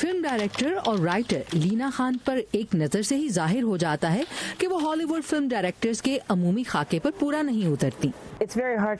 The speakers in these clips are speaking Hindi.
फिल्म डायरेक्टर और राइटर लीना खान पर एक नजर से ही जाहिर हो जाता है कि वो हॉलीवुड फिल्म डायरेक्टर्स के अमूमी खाके पर पूरा नहीं उतरती।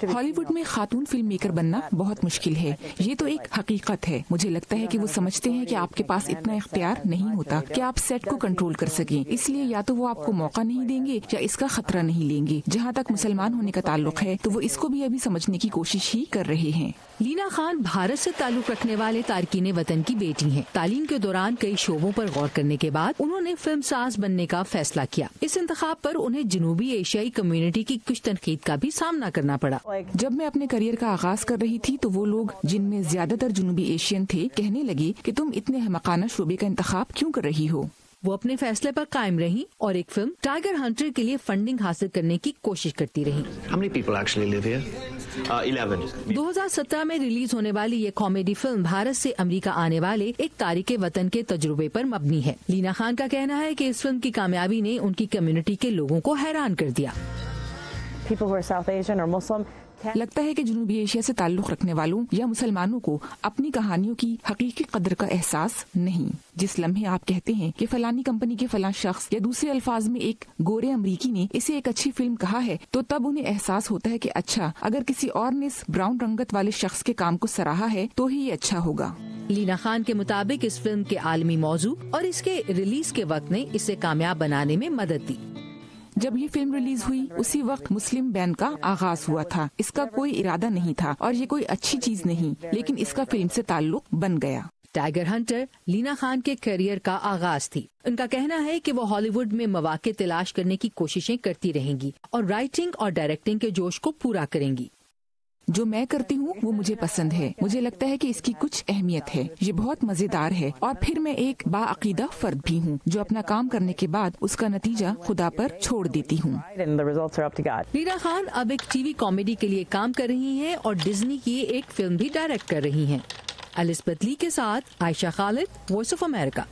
हॉलीवुड में खातून फिल्म मेकर बनना बहुत मुश्किल है, ये तो एक हकीकत है। मुझे लगता है कि वो समझते हैं कि आपके पास इतना इख्तियार नहीं होता कि आप सेट को कंट्रोल कर सकें, इसलिए या तो वो आपको मौका नहीं देंगे या इसका खतरा नहीं लेंगे। जहाँ तक मुसलमान होने का ताल्लुक है तो वो इसको भी अभी समझने की कोशिश ही कर रहे हैं। लीना खान भारत से ताल्लुक रखने वाले तारकीन वतन की बेटी हैं। तालीम के दौरान कई शोबों पर गौर करने के बाद उन्होंने फिल्म साज बनने का फैसला किया। इस इंतखाब पर उन्हें जनूबी एशियाई कम्युनिटी की कुछ तनकीद का भी सामना करना पड़ा। जब मैं अपने करियर का आगाज कर रही थी तो वो लोग, जिनमें ज्यादातर जनूबी एशियन थे, कहने लगे कि तुम इतने हमकाना शोबे का इंतखाब क्यों कर रही हो। वो अपने फैसले पर कायम रही और एक फिल्म टाइगर हंटर के लिए फंडिंग हासिल करने की कोशिश करती रही। 2017 में रिलीज होने वाली ये कॉमेडी फिल्म भारत से अमेरिका आने वाले एक तारिके वतन के तजुर्बे पर मबनी है। लीना खान का कहना है कि इस फिल्म की कामयाबी ने उनकी कम्युनिटी के लोगों को हैरान कर दिया। लगता है कि जनूबी एशिया से ताल्लुक रखने वालों या मुसलमानों को अपनी कहानियों की हकीकी कदर का एहसास नहीं। जिस लम्हे आप कहते हैं कि फलानी कंपनी के फलां शख्स या दूसरे अल्फाज में एक गोरे अमरीकी ने इसे एक अच्छी फिल्म कहा है, तो तब उन्हें एहसास होता है कि अच्छा, अगर किसी और ने इस ब्राउन रंगत वाले शख्स के काम को सराहा है तो ही ये अच्छा होगा। लीना खान के मुताबिक इस फिल्म के आलमी मौजू और इसके रिलीज के वक्त ने इसे कामयाब बनाने में मदद दी। जब ये फिल्म रिलीज हुई उसी वक्त मुस्लिम बैन का आगाज हुआ था। इसका कोई इरादा नहीं था और ये कोई अच्छी चीज नहीं, लेकिन इसका फिल्म से ताल्लुक बन गया। टाइगर हंटर लीना खान के करियर का आगाज थी। उनका कहना है कि वो हॉलीवुड में मौके तलाश करने की कोशिशें करती रहेंगी और राइटिंग और डायरेक्टिंग के जोश को पूरा करेंगी। जो मैं करती हूँ वो मुझे पसंद है। मुझे लगता है कि इसकी कुछ अहमियत है, ये बहुत मजेदार है और फिर मैं एक बाअकीदा फर्द भी हूँ जो अपना काम करने के बाद उसका नतीजा खुदा पर छोड़ देती हूँ। लीना खान अब एक टीवी कॉमेडी के लिए काम कर रही हैं और डिज्नी की एक फिल्म भी डायरेक्ट कर रही हैं। एलिज़ाबेथ ली के साथ Ayesha Khalid, voice of America.